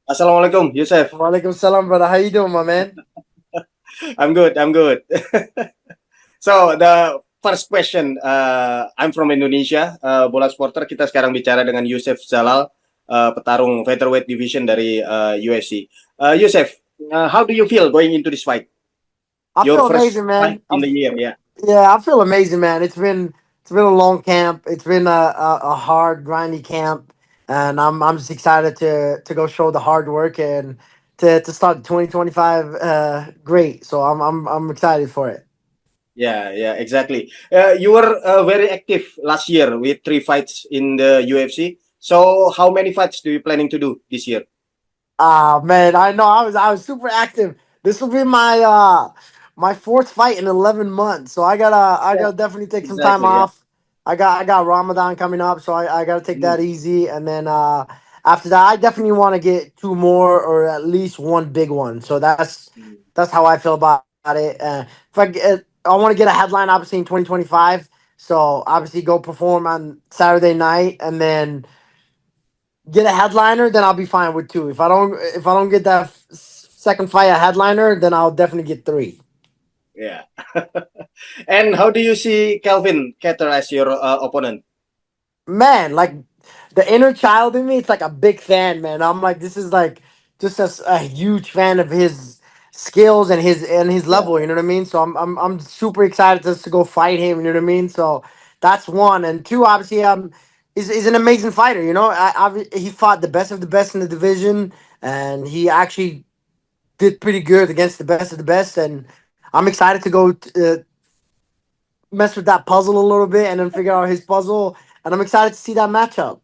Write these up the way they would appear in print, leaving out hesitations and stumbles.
Assalamualaikum, Yusuf. Waalaikumsalam, brother. How you doing, my man? I'm good. I'm good. So the first question, I'm from Indonesia. Bola supporter. Kita sekarang bicara dengan Youssef Zalal, petarung featherweight division dari UFC. Youssef, how do you feel going into this fight? I Your feel first amazing, fight man. in the year, yeah. Yeah, I feel amazing, man. It's been a long camp. It's been a hard, grindy camp, and I'm just excited to go show the hard work and to start 2025 great. So I'm excited for it. Yeah, yeah, exactly. You were very active last year with 3 fights in the UFC. So how many fights do you planning to do this year? Ah, man, I know I was super active. This will be my fourth fight in 11 months. So I gotta definitely take some time Exactly, yeah. off. I got Ramadan coming up, so I gotta take Mm, that easy. And then after that, I definitely want to get two more or at least one big one. So mm. that's how I feel about it. If I want to get a headline, obviously in 2025. So obviously go perform on Saturday night, and then get a headliner, then I'll be fine with two. If I don't get that second fight a headliner, then I'll definitely get three. Yeah. And how do you see Calvin Kattar as your opponent? Man, like the inner child in me, it's like a big fan, man. I'm like, this is like just a huge fan of his skills and his Yeah. level. You know what I mean? So I'm super excited just to go fight him. You know what I mean? So that's one, and two, obviously, is an amazing fighter. You know, he fought the best of the best in the division, and he actually did pretty good against the best of the best, and I'm excited to go mess with that puzzle a little bit and then figure out his puzzle. And I'm excited to see that matchup.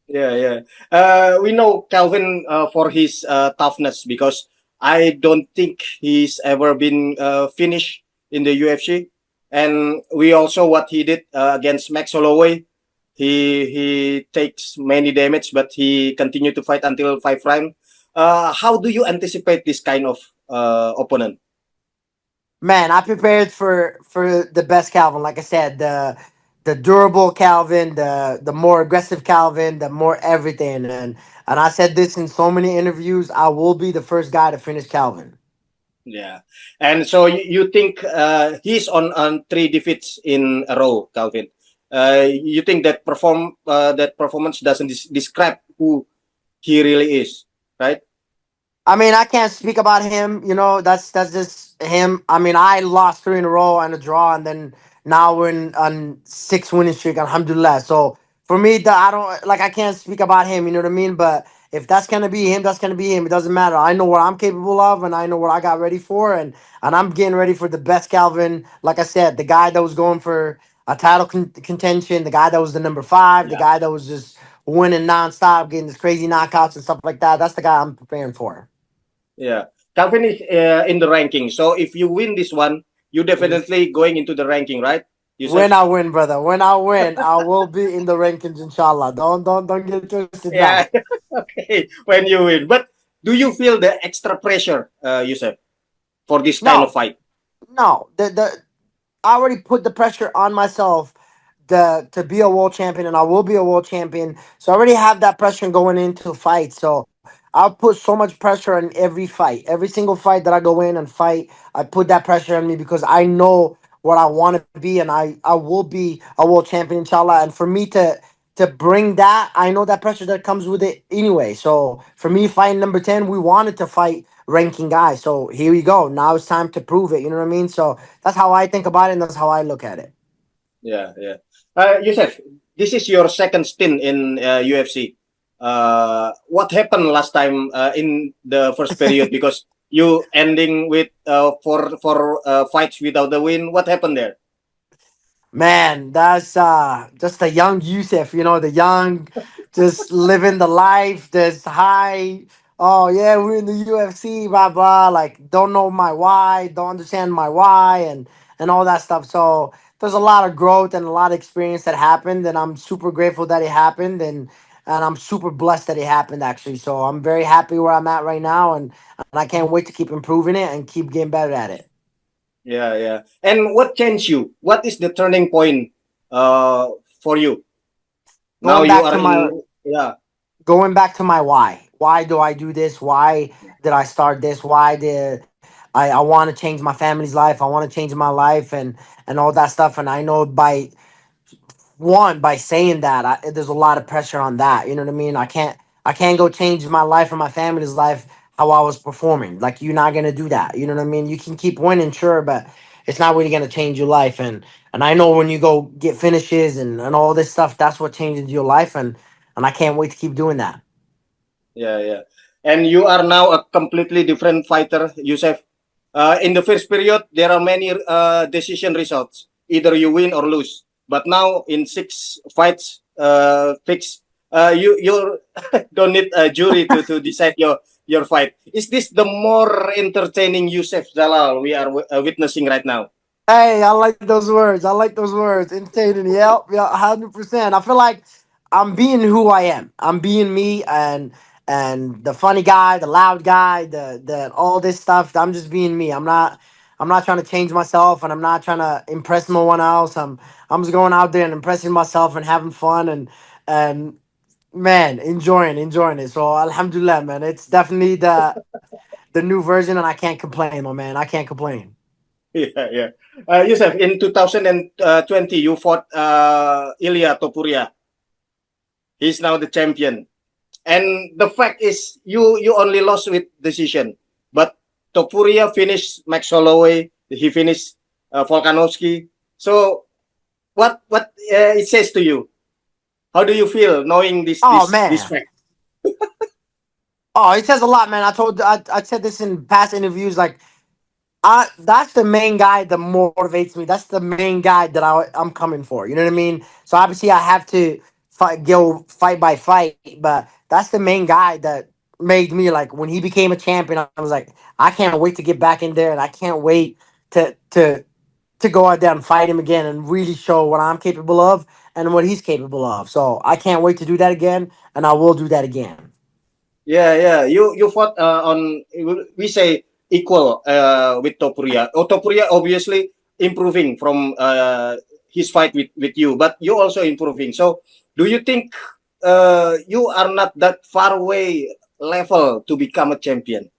Yeah, yeah. We know Calvin for his toughness because I don't think he's ever been finished in the UFC. And we also what he did against Max Holloway. He takes many damage, but he continued to fight until 5 rounds. How do you anticipate this kind of opponent? Man, I prepared for the best Calvin. Like I said, the durable Calvin, the more aggressive Calvin, the more everything. And I said this in so many interviews. I will be the first guy to finish Calvin. Yeah, and so you think he's on 3 defeats in a row, Calvin? You think that that performance doesn't describe who he really is, right? I mean, I can't speak about him. You know, that's just him. I mean, I lost three in a row and a draw, and then now we're in on six winning streak. Alhamdulillah. So for me, I don't like. I can't speak about him. You know what I mean? But if that's gonna be him, that's gonna be him. It doesn't matter. I know what I'm capable of, and I know what I got ready for, and I'm getting ready for the best Calvin. Like I said, the guy that was going for a title contention, the guy that was the number five, the Yeah, guy that was just winning nonstop, getting this crazy knockouts and stuff like that. That's the guy I'm preparing for. yeah. Calvin is in the ranking, so if you win this one, you definitely going into the ranking, right, Yusuf? When I win, brother. When I win, I will be in the rankings, inshallah. Don't get twisted now. Yeah, okay. When you win, but do you feel the extra pressure, Yusuf, for this kind of No, fight? no. The I already put the pressure on myself to be a world champion, and I will be a world champion. So I already have that pressure going into fights. So I'll put so much pressure on every fight, every single fight that I go in and fight. I put that pressure on me because I know what I want to be, and I will be a world champion, inshallah. And for me to bring that, I know that pressure that comes with it anyway. So for me, fighting number 10, we wanted to fight ranking guys. So here we go. Now it's time to prove it. You know what I mean? So that's how I think about it, and that's how I look at it. Yeah, yeah. Yusuf, this is your second stint in UFC. What happened last time in the first period? Because you ending with four fights without the win. What happened there? Man, that's just the young Yusuf, the young, just living the life, this high. Oh yeah, we're in the UFC, blah blah. Like don't know my why, don't understand my why, and all that stuff. So there's a lot of growth and a lot of experience that happened, and I'm super grateful that it happened, and I'm super blessed that it happened actually. So I'm very happy where I'm at right now, and I can't wait to keep improving it and keep getting better at it. Yeah, yeah. And what changed you? What is the turning point for you? Now Going you back are to my in. Yeah, going back to my why. why do I do this? Why did I start this? Why did I want to change my family's life? I want to change my life and all that stuff. And I know by saying that, there's a lot of pressure on that. You know what I mean? I can't go change my life or my family's life how I was performing. Like, you're not gonna do that. You know what I mean? You can keep winning, sure, but it's not really gonna change your life. And I know when you go get finishes and all this stuff, that's what changes your life. And I can't wait to keep doing that. Yeah, yeah. And you are now a completely different fighter, Youssef. In the first period, there are many decision results. Either you win or lose. But now in 6 fights, fixed, you don't need a jury to decide your fight. Is this the more entertaining Youssef Zalal we are witnessing right now? Hey, I like those words. I like those words. Entertaining. Yep, yeah, 100%. I feel like I'm being who I am. I'm being me, and the funny guy, the loud guy, the all this stuff. I'm just being me. I'm not trying to change myself, and I'm not trying to impress no one else. I'm just going out there and impressing myself and having fun and man, enjoying it. So alhamdulillah, man. It's definitely the new version, and I can't complain, my man. I can't complain. Yeah, yeah. Youssef, in 2020, you fought Ilya Topuria. He's now the champion. And the fact is, you only lost with decision. But Topuria finished Max Holloway. He finished Volkanovski. So what it says to you? How do you feel knowing this Oh this this man. fact? Oh, it says a lot, man. I said this in past interviews. Like, that's the main guy that motivates me. That's the main guy that I'm coming for. You know what I mean? So obviously I have to go fight by fight, but that's the main guy that made me, like, when he became a champion. I was like, I can't wait to get back in there, and I can't wait to go out there and fight him again and really show what I'm capable of and what he's capable of. So I can't wait to do that again, and I will do that again. Yeah, yeah. You fought on, we say, equal with Topuria. Oh, Topuria obviously improving from his fight with you, but you also improving. So do you think you are not that far away level to become a champion?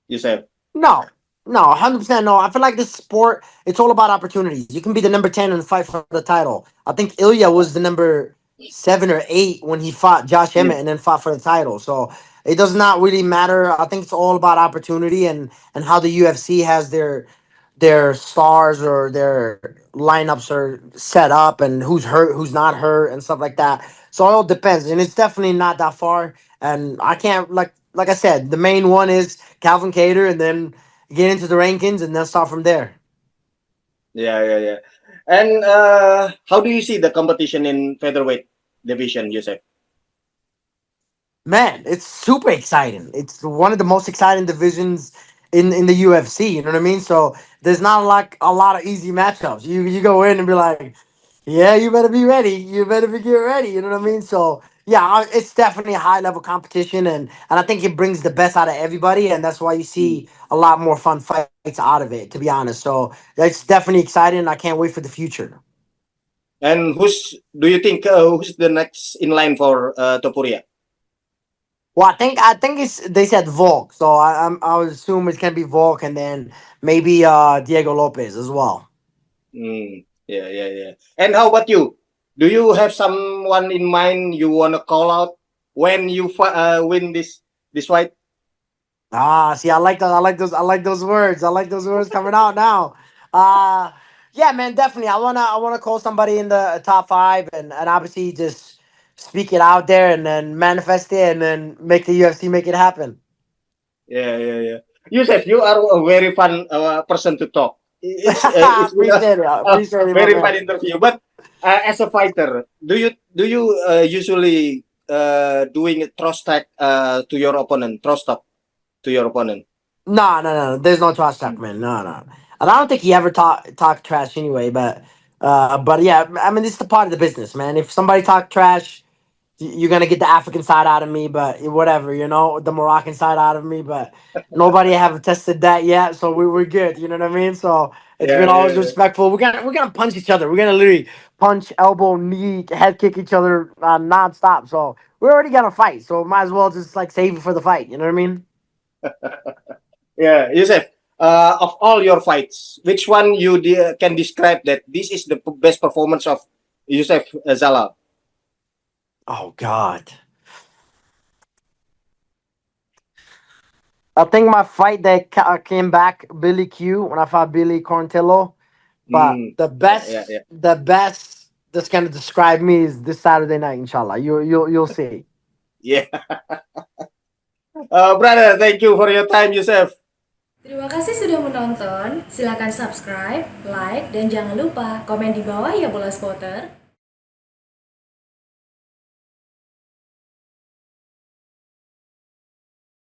You said. No, no, 100% no. I feel like this sport, it's all about opportunities. You can be the number 10 and fight for the title. I think Ilya was the number 7 or 8 when he fought Josh Yeah. Emmett and then fought for the title. So it does not really matter. I think it's all about opportunity and how the UFC has their stars or their lineups are set up and who's hurt, who's not hurt, and stuff like that. So it all depends, and it's definitely not that far. And I can't, like I said, the main one is Calvin Cater, and then get into the rankings, and then start from there. Yeah, yeah, yeah. And how do you see the competition in featherweight division, Joseph? Man, it's super exciting. It's one of the most exciting divisions in the UFC. You know what I mean? So there's not like a lot of easy matchups. You go in and be like, yeah, you better be ready. You better be get ready. You know what I mean? So yeah, it's definitely a high level competition, and I think it brings the best out of everybody, and that's why you Mm. see a lot more fun fights out of it. To be honest, so it's definitely exciting. I can't wait for the future. And who's do you think who's the next in line for Topuria? Well, I think it's they said Volk, so I would assume it can be Volk, and then maybe Diego Lopez as well. Mm, yeah, yeah, yeah. And how about you? Do you have someone in mind you wanna call out when you win this fight? Ah, see, I like that. I like those words. I like those words coming out now. Uh yeah, man, definitely. I wanna call somebody in the top five, and obviously just speak it out there and then manifest it and then make the UFC make it happen. Yeah, yeah, yeah. Yusef, you are a very fun person to talk. It's been Appreciate it. a Appreciate it, my very fun man. interview. But as a fighter, do you usually doing a thrust tag to your opponent, thrust talk to your opponent? No, no, no. There's no trash talk, man. No, no. And I don't think he ever talk trash anyway. But yeah. I mean, it's the part of the business, man. If somebody talk trash, you're gonna get the African side out of me. But whatever, the Moroccan side out of me. But nobody have tested that yet, so we're good. You know what I mean? So It's Yeah, been yeah, always yeah. respectful. We're gonna punch each other. We're gonna literally punch, elbow, knee, head kick each other nonstop. So we're already gonna fight. So might as well just like save it for the fight. You know what I mean? Yeah, Yusef. Of all your fights, which one you can describe that this is the best performance of Youssef Zalal? Oh God. I think my fight that came back, Billy Q, when I fought Billy Corntillo. But Mm, the yeah, yeah, best, yeah. the best that's gonna describe me is this Saturday night, inshallah. You'll see. Yeah. Brother, thank you for your time, Yusef. Terima kasih sudah menonton. Silakan subscribe, like, dan jangan lupa komen di bawah ya bola spotter.